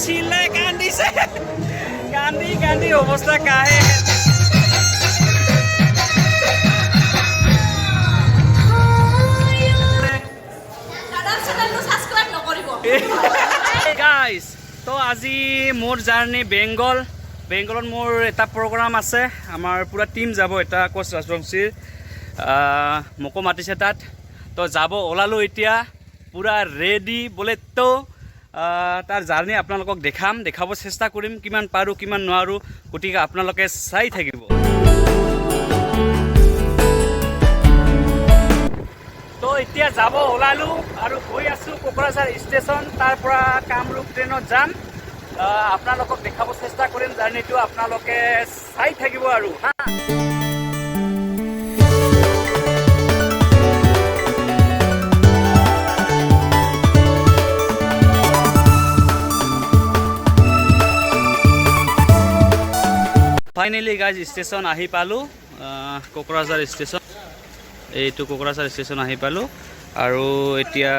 চিল্লাই কান্দিছে কান্দি কান্দি অৱস্থা কাহে গাইজ তো আজি মোৰ জাৰ্ণি বেংগলত মোৰ এটা প্ৰগ্ৰাম আছে আমাৰ পুৰা টিম যাব এটা কোচ ৰাজবংশীৰ মোকো মাতিছে তাত তো যাব ওলালোঁ এতিয়া পুৰা ৰেডি বোলে তো তাৰ জাৰ্ণি আপোনালোকক দেখাব চেষ্টা কৰিম কিমান পাৰোঁ কিমান নোৱাৰোঁ গতিকে আপোনালোকে চাই থাকিব তো এতিয়া যাব ওলালোঁ আৰু গৈ আছোঁ কোকৰাঝাৰ ষ্টেচন তাৰ পৰা কামৰূপ ট্ৰেইনত যাম আপোনালোকক দেখাব চেষ্টা কৰিম জাৰ্ণিটো আপোনালোকে চাই থাকিব আৰু হা ফাইনেলি গাইজ ষ্টেচন আহি পালোঁ কোকৰাঝাৰ ষ্টেচন এইটো কোকৰাঝাৰ ষ্টেচন আহি পালোঁ আৰু এতিয়া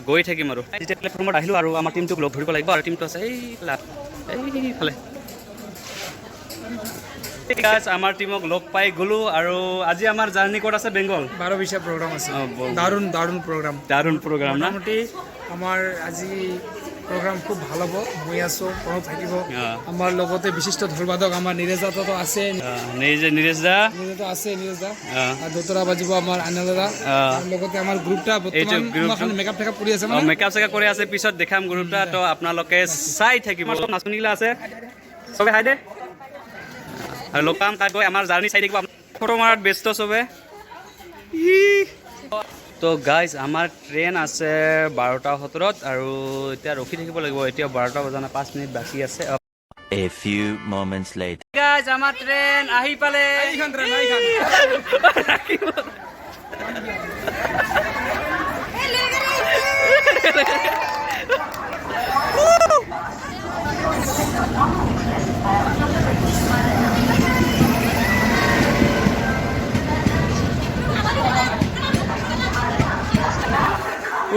গৈ থাকিম আৰু যেতিয়া প্লেটফৰ্মত আহিলোঁ আৰু আমাৰ টিমটোক লগ ধৰিব লাগিব আৰু টিমটো আছে এইফালে গাইজ আমাৰ টিমক লগ পাই গ'লোঁ আৰু আজি আমাৰ জাৰ্ণি ক'ত আছে বেংগল 12-20 প্ৰগ্ৰাম আছে দাৰুণ প্ৰগ্ৰাম মোটামুটি আমাৰ আজি প্ৰগ্ৰাম খুব ভাল হ'ব মই আছোঁ প্ৰণৱ থাকিব আমাৰ লগতে বিশিষ্ট ঢোলবাদক আমাৰ নীৰজ দাতো আছে নীৰজ দা আৰু দোতৰা বাজিব আমাৰ আইনাল দাদা আৰু লগতে আমাৰ গ্ৰুপটা বৰ্তমান মেকআপ টেকআপ কৰি আছে মেকআপ চেকআপ কৰি আছে পিছত দেখাম গ্ৰুপটা তো আপোনালোকে চাই থাকিব নাচনীগিলা আছে চবে হাই দে আৰু লগ পাম তাত গৈ আমাৰ জাৰ্ণি চাই থাকিব ফটো মাৰাত ব্যস্ত চবে তো গাইজ আমাৰ ট্ৰেইন আছে 12:17 আৰু এতিয়া ৰখি থাকিব লাগিব এতিয়া 12টা বজা 5 মিনিট বাকী আছে A few moments later. Guys আমাৰ ট্ৰেইন আহি পালে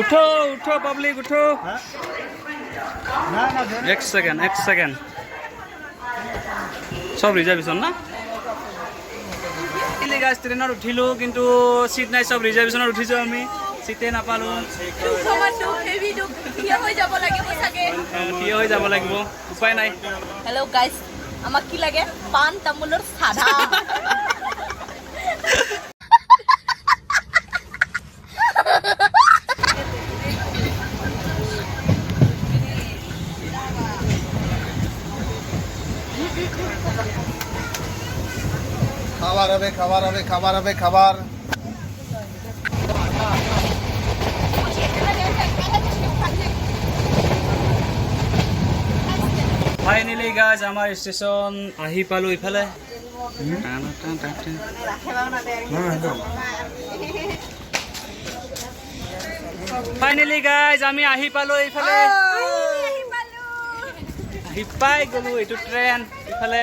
উঠো পাব্লিক উঠো এক সেকেন্ড সব রিজার্ভেশন না গাইজ ট্রেনত উঠিলোঁ কিন্তু সিট নাই সব রিজার্ভেশনত উঠিছোঁ আমি সিটে নাপালোঁ থিয় হৈ যাব লাগিব উপায় নাই হেল্ল' গাইজ আমাক কি লাগে পাণ তামোলৰ সাধা খাবাৰ ফাইনেলি গাইজ আমাৰ ষ্টেচন আহি পালোঁ ইফালে ফাইনেলি গাইজ আমি আহি পালোঁ ইফালে আহি পাই গ'লোঁ এইটো ট্ৰেইন ইফালে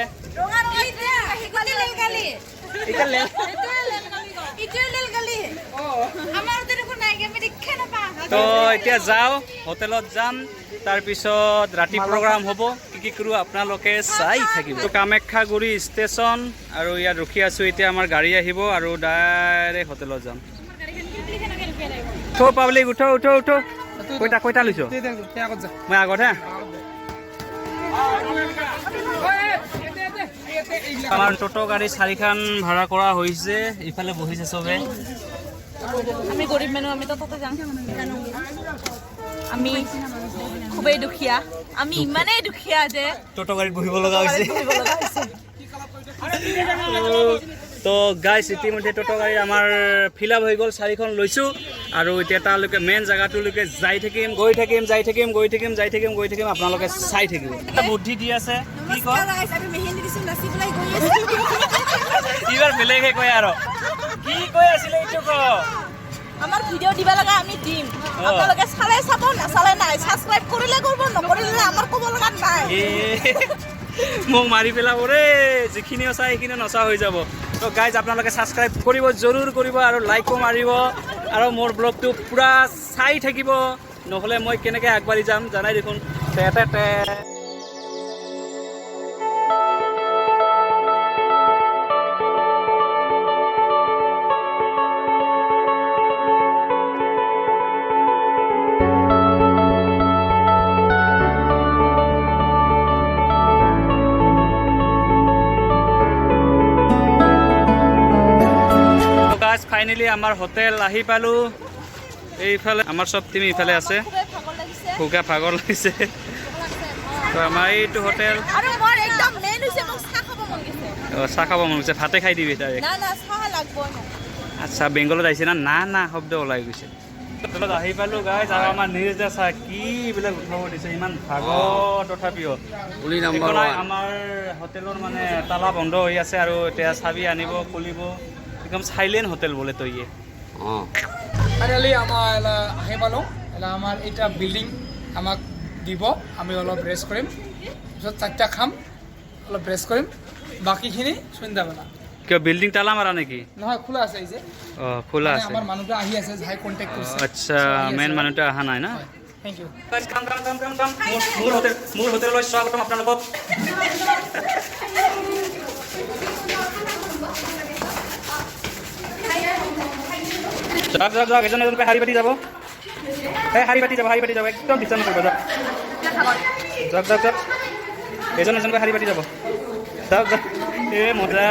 তো এতিয়া যাওঁ হোটেলত যাম তাৰপিছত ৰাতি প্ৰগ্ৰাম হ'ব কি কৰোঁ আপোনালোকে চাই থাকিব তো কামাখ্যাগুৰি ষ্টেচন আৰু ইয়াত ৰখি আছোঁ এতিয়া আমাৰ গাড়ী আহিব আৰু ডাইৰেক্ট হোটেলত যাম থ পাব্লিক উঠো কৈটা লৈছ মই আগত হে আমাৰ টোটো গাড়ী 4খন ভাড়া কৰা হৈছে ইফালে বহিছে চবে আমি গরিব মানুষ আমি তো তাতে যাম আমি খুবই দুখিয়া আমি ইমানেই দুখিয়া যে টোটো গাড়ীত বহিব লগা হৈছে তো গাইজ ইতিমধ্যে টোটো গাড়ী আমাৰ ফিল আপ হৈ গ'ল 4খন লৈছোঁ আৰু এতিয়া তালৈকে মেইন জেগাটোলৈকে যাই থাকিম আপোনালোকে চাই থাকিব এটা বুদ্ধি দি আছে কি কয় এইবাৰ বেলেগহে কয় আৰু কি কৈ আছিলে এইটো ক আমার ভিডিও দিবা লাগা আমি দিম আপোনালোকে চালে চাব নাচালে নাই সাবস্ক্রাইব কৰিলে কৰিব নকৰিলে আমাৰ ক'ব লগা নাই মোক মাৰি পেলাব ৰে যিখিনি আছে সেইখিনি নচা হৈ যাব তো গাইজ আপোনালোকে সাবস্ক্ৰাইব কৰিব জৰুৰ কৰিব আৰু লাইকো মাৰিব আৰু মোৰ ব্লগটো পুৰা চাই থাকিব নহ'লে মই কেনেকৈ আগবাঢ়ি যাম জানাই দেখোন ফাইনেলি আমাৰ হোটেল আহি পালোঁ। এইফালে আমাৰ চব টিম ইফালে আছে। খুবেই ভাগৰ লাগিছে। খুগা ভাগৰ লাগিছে। তো আমাৰ এইটো হোটেল। আৰু মোৰ একদম মেইন হৈছে মোক চাহ খাব মন গৈছে। চাহ খাব মন গৈছে, ভাতে খাই দিবি ডাইৰেক্ট। না চাহ লাগবই মোক। আচ্ছা বেংগলত আহিছে না শব্দ ওলাই গৈছে। হোটেলত আহি পালোঁ গাইজ, আৰু আমাৰ নিউজ চাহ কি এইবিলাক উঠাব দিছে, ইমান ভাগৰ তথাপিও আমাৰ হোটেলৰ মানে তালা বন্ধ হৈ আছে আৰু এতিয়া চাবি আনিব খুলিব, একদম চাইলেণ্ট হোটেল বোলে তই ফাইনেলি আমাৰ আহি পালোঁ। আমাৰ এটা বিল্ডিং আমাক দিব, আমি অলপ ৰেষ্ট কৰিম, পিছত 4টা খাম, অলপ ৰেষ্ট কৰিম, বাকীখিনি সন্ধ্যাবেলা। কিয় বিল্ডিং তালা মাৰা নেকি? নহয়, খোলা আছে এই যে। খোলা আছে। আমাৰ মানুহটো আহি আছে, যাই কণ্টেক্ট কৰিছে। আচ্ছা, মেইন মানুহটো অহা নাই না? Thank you. মোৰ হোটেললৈ স্বাগতম আপোনালোকক। যাওক এজন এজনকৈ শাৰী পাতি যাব। শাৰী পাতি যাব একদম ডিষ্টাৰ্ব নকৰিব। যাওক এজন এজনকৈ শাৰী পাতি যাব। যাওক মজা।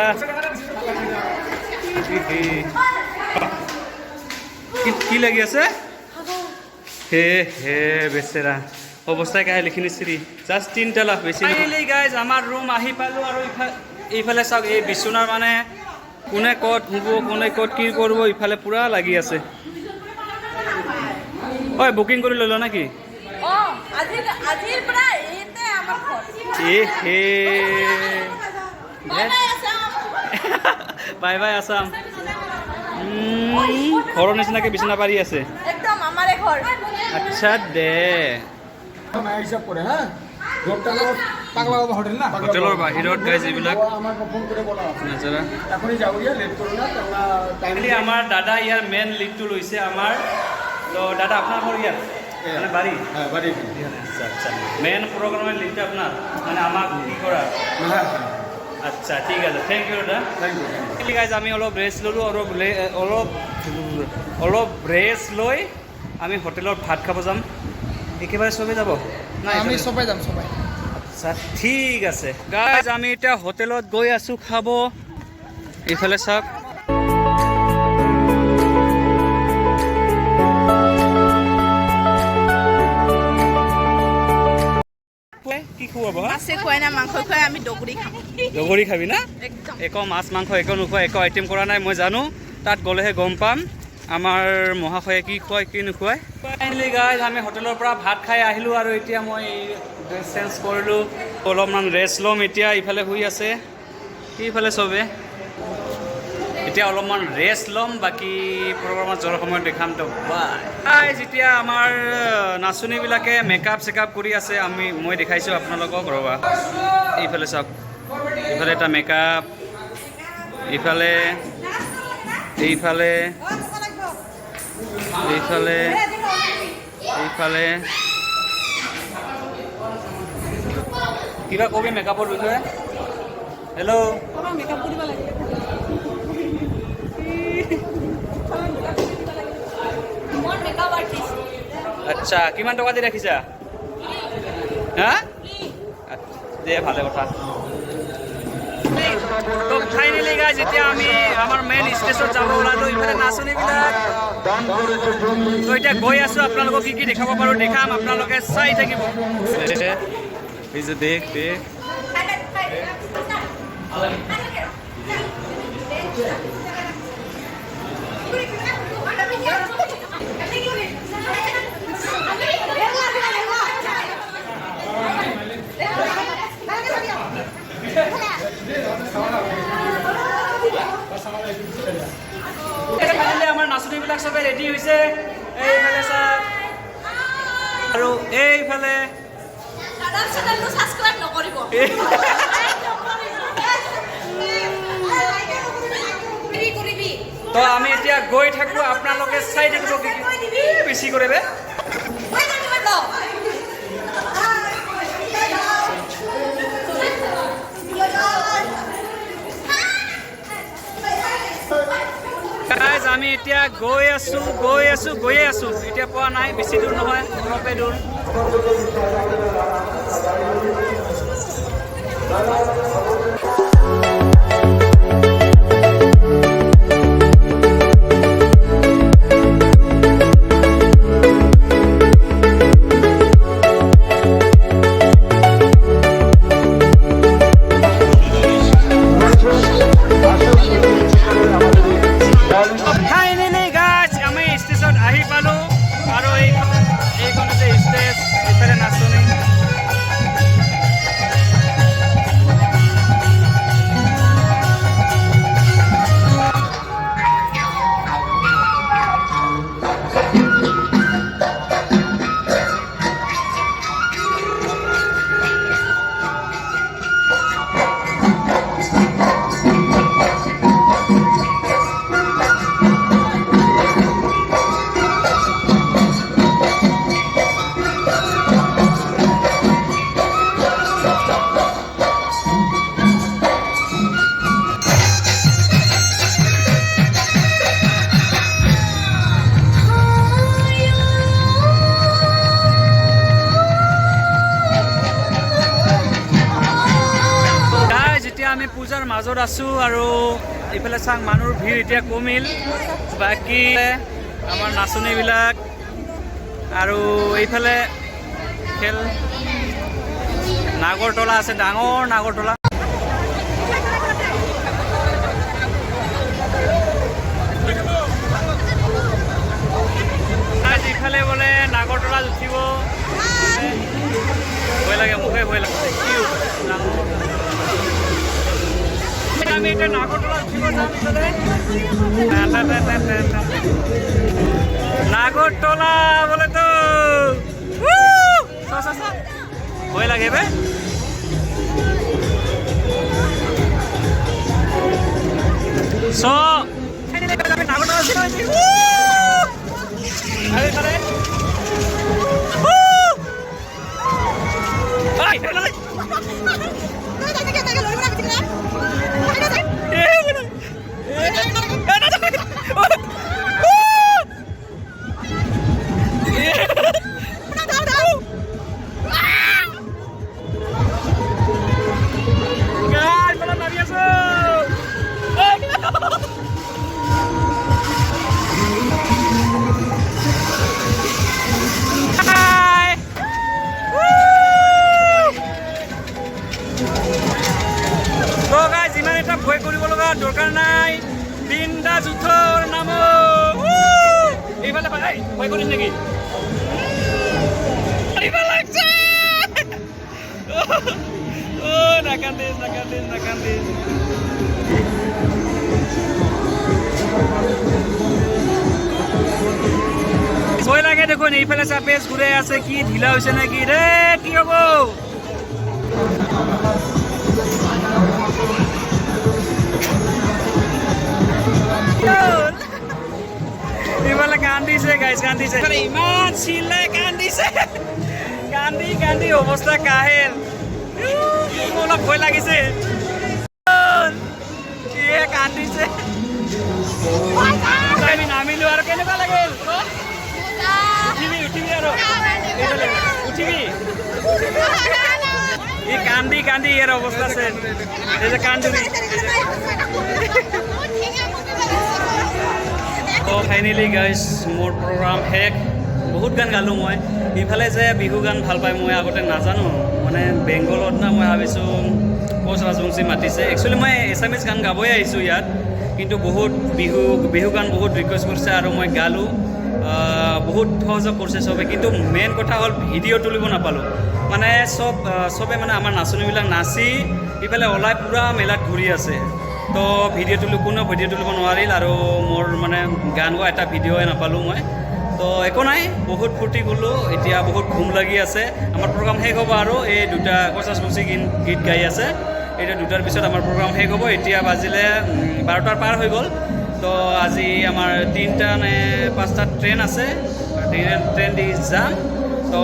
কি লাগি আছে? হে বেচেৰা অৱস্থাই কাহে লিখি নিছিলি। জাষ্ট 3টা লাখ বেছি। গাইজ আমাৰ ৰুম আহি পালোঁ আৰু এইফালে চাওক, এই বিচনাৰ মানে কোনে ক'ত শুব, কোনে ক'ত কি কৰিব, ইফালে পূৰা লাগি আছে। হয় বুকিং কৰি লৈ ল নেকি? Bye bye Assam. ঘৰৰ নিচিনাকে বিচনা পাৰি আছে। আচ্ছা দে। হোটেলৰ বাহিৰত গাইজ এইবিলাক আমাৰ দাদা ইয়াৰ মেইন লিডটো লৈছে আমাৰ। তো দাদা আপোনাৰ ঘৰ ইয়াত মানে বাৰী? আচ্ছা আচ্ছা, মেইন প্ৰগ্ৰামৰ লিডটো আপোনাৰ মানে আমাক কি কৰা? আচ্ছা ঠিক আছে, থেংক ইউ দাদা। গাইজ আমি অলপ ৰেষ্ট ল'লোঁ, অলপ ৰেষ্ট লৈ আমি হোটেলত ভাত খাব যাম। একেবাৰে চবেই যাব? আমি চবেই যাম, চবেই। আচ্ছা ঠিক আছে গাইজ, আমি এতিয়া হোটেলত গৈ আছোঁ খাব। এইফালে চাওক কি খুৱাব? মাছে খুৱাই না মাংস খুৱাই, আমি দগৰি খাম। দগৰি খাবি না? একদম। একো মাছ মাংস একো নোখোৱা, একো আইটেম কৰা নাই। মই জানো, তাত গ'লেহে গম পাম আমাৰ মহাশয়ে কি খুৱায় কি নোখোৱায়। ফাইনেলি গাইজ আমি হোটেলৰ পৰা ভাত খাই আহিলোঁ আৰু এতিয়া মই ড্ৰেছ চেঞ্জ কৰিলোঁ, অলপমান ৰেষ্ট ল'ম। এতিয়া ইফালে শুই আছে, সেইফালে চবে। এতিয়া অলপমান ৰেষ্ট ল'ম, বাকী প্ৰগ্ৰামত যোৱাৰ সময়ত দেখাম তো। বাই। যেতিয়া আমাৰ নাচনীবিলাকে মেকআপ চেকআপ কৰি আছে, মই দেখাইছোঁ আপোনালোকক। ৰ'বা এইফালে চাওক, ইফালে এটা মেকআপ, এইফালে কিবা কবি মেকআপৰ বিষয়ে? হেল্ল'। আচ্ছা, কিমান টকা দি ৰাখিছা? হা দে, ভালে কথা। তো ফাইনেলি গাইজ এতিয়া আমি আমাৰ মেইন ষ্টেজত যাব ওলালোঁ। ইফালে নাচনীবিলাক। তো এতিয়া গৈ আছোঁ, আপোনালোকক কি দেখাব পাৰোঁ দেখাম, আপোনালোকে চাই থাকিব। এই যে দেখ আমাৰ নাচনীবিলাক চবে ৰেডি হৈছে। এইফালে চা, আৰু এইফালে তো আমি এতিয়া গৈ থাকোঁ, আপোনালোকে চাই থাকিব। বেছি কৰে বে। গাইজ আমি এতিয়া গৈয়ে আছোঁ। এতিয়া পোৱা নাই, বেছি দূৰ নহয়, অলপে দূৰ। আমি পূজাৰ মাজত আছোঁ আৰু এইফালে চাং মানুহৰ ভিৰ এতিয়া কমিল বাকী আমাৰ নাচনীবিলাক আৰু এইফালে খেল নাগৰতলা আছে ডাঙৰ নাগৰতলা ইফালে বোলে নাগৰতলাত উঠিব ভয় লাগে মোকে ভয় লাগে আমি এতিয়া নাগৰতলাত উঠিব যাম নাগৰতলা বোলে তো ভয় লাগে বে নাগৰতলা ভয় কৰিব লগা দৰকাৰ নাই বিন্দাছ উঠৰ নাম এইফালে ভয় কৰিম নেকি নাকান্দিছ ভয় লাগে দেখোন এইফালে চাপেজ ঘূৰে আছে কি ঢিলা হৈছে নেকি ৰে কি হ'ব ইফালে কান্দিছে গাইজ কান্দিছে ইমান চিল্লাই কান্দিছে কান্দি অৱস্থা কাহেল অলপ ভয় লাগিছে কান্দিছে আমি নামিলো আৰু কেনেকুৱা লাগিল উঠিবি আৰু উঠিবি ই কান্দি ইয়াৰ অৱস্থা আছে এই যে কান্দুৰি ফাইনেলি গাইজ মোৰ প্ৰগ্ৰাম শেষ বহুত গান গালোঁ মই ইফালে যে বিহু গান ভাল পায় মই আগতে নাজানো মানে বেংগলত না মই ভাবিছোঁ কোচ ৰাজবংশী মাতিছে একচুৱেলি মই এছামিজ গান গাবই আহিছোঁ ইয়াত কিন্তু বহুত বিহু গান বহুত ৰিকুৱেষ্ট কৰিছে আৰু মই গালোঁ বহুত সহযোগ কৰিছে চবে কিন্তু মেইন কথা হ'ল ভিডিঅ' তুলিব নাপালোঁ মানে চবে মানে আমাৰ নাচনীবিলাক নাচি ইফালে ওলাই পূৰা মেলাত ঘূৰি আছে তো কোনেও ভিডিঅ' তুলিব নোৱাৰিল আৰু মোৰ মানে গান গোৱা এটা ভিডিঅ'ই নাপালোঁ মই তো একো নাই বহুত ফূৰ্তি কৰিলোঁ এতিয়া বহুত ঘুম লাগি আছে আমাৰ প্ৰগ্ৰাম শেষ হ'ব আৰু এই দুটা কচাচমুচি গীত গাই আছে এইটো দুটাৰ পিছত আমাৰ প্ৰগ্ৰাম শেষ হ'ব এতিয়া বাজিলে 12টাৰ পাৰ হৈ গ'ল তো আজি আমাৰ 3টা নে 5টা ট্ৰেইন আছে ট্ৰেইন দি যাম তো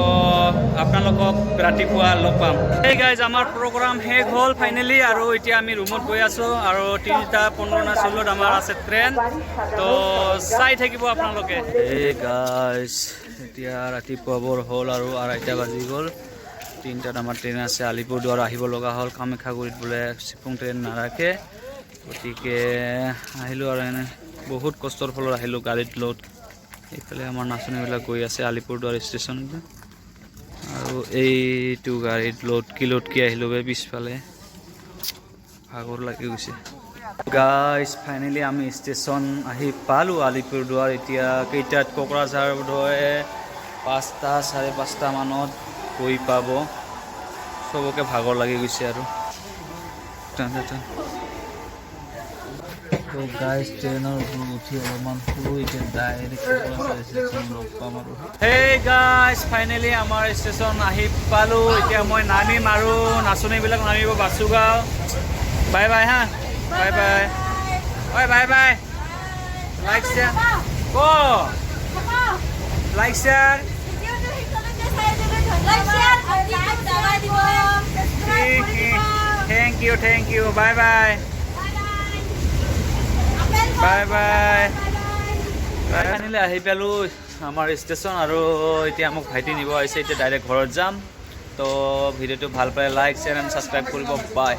আপোনালোকক ৰাতিপুৱা লগ পাম এই গাইজ আমাৰ প্ৰগ্ৰাম শেষ হ'ল ফাইনেলি আৰু এতিয়া আমি ৰুমত গৈ আছোঁ আৰু 3টা 15 নে 16ত আমাৰ আছে ট্ৰেইন তো চাই থাকিব আপোনালোকে এই গাইজ এতিয়া ৰাতিপুৱা বৰ হ'ল আৰু 2:30 বাজি গ'ল 3টাত আমাৰ ট্ৰেইন আছে আলিপুৰদুৱাৰ আহিব লগা হ'ল কামাখ্যাগুৰিত বোলে চিপুং ট্ৰেইন নাৰাখে গতিকে আহিলোঁ আৰু এনে বহুত কষ্টৰ ফলত আহিলোঁ গাড়ীত লোড এইফালে আমাৰ নাচনীবিলাক গৈ আছে আলিপুৰদুৱাৰ ষ্টেচনত আৰু এইটো গাড়ীত লটকি আহিলোঁ পিছফালে ভাগৰ লাগি গৈছে গাইজ ফাইনেলি আমি ষ্টেচন আহি পালোঁ আলিপুৰদুৱাৰ এতিয়া কেইটাত কোকৰাঝাৰ বোধহয় 5টা 5:30 মানত গৈ পাব চবকে ভাগৰ লাগি গৈছে আৰু তো গাইজ ট্ৰেইনৰ ওপৰত উঠি অলপমান শুলো এতিয়া ডাইৰেক্ট ষ্টেচন লগ পাম আৰু হেই গাইজ ফাইনেলি আমাৰ ষ্টেচন আহি পালোঁ এতিয়া মই নামিম আৰু নাচনীবিলাক নামিব বাচুগাঁও বাই বাই হা bye bye like share like share thank you bye bye finally আহি পালোঁ আমাৰ ষ্টেচন আৰু এতিয়া মোক ভাইটি নিব আহিছে এতিয়া ডাইৰেক্ট ঘৰত যাম তো ভিডিঅ'টো ভাল পালে লাইক শ্বেয়াৰ এণ্ড ছাবস্ক্ৰাইব কৰিব বাই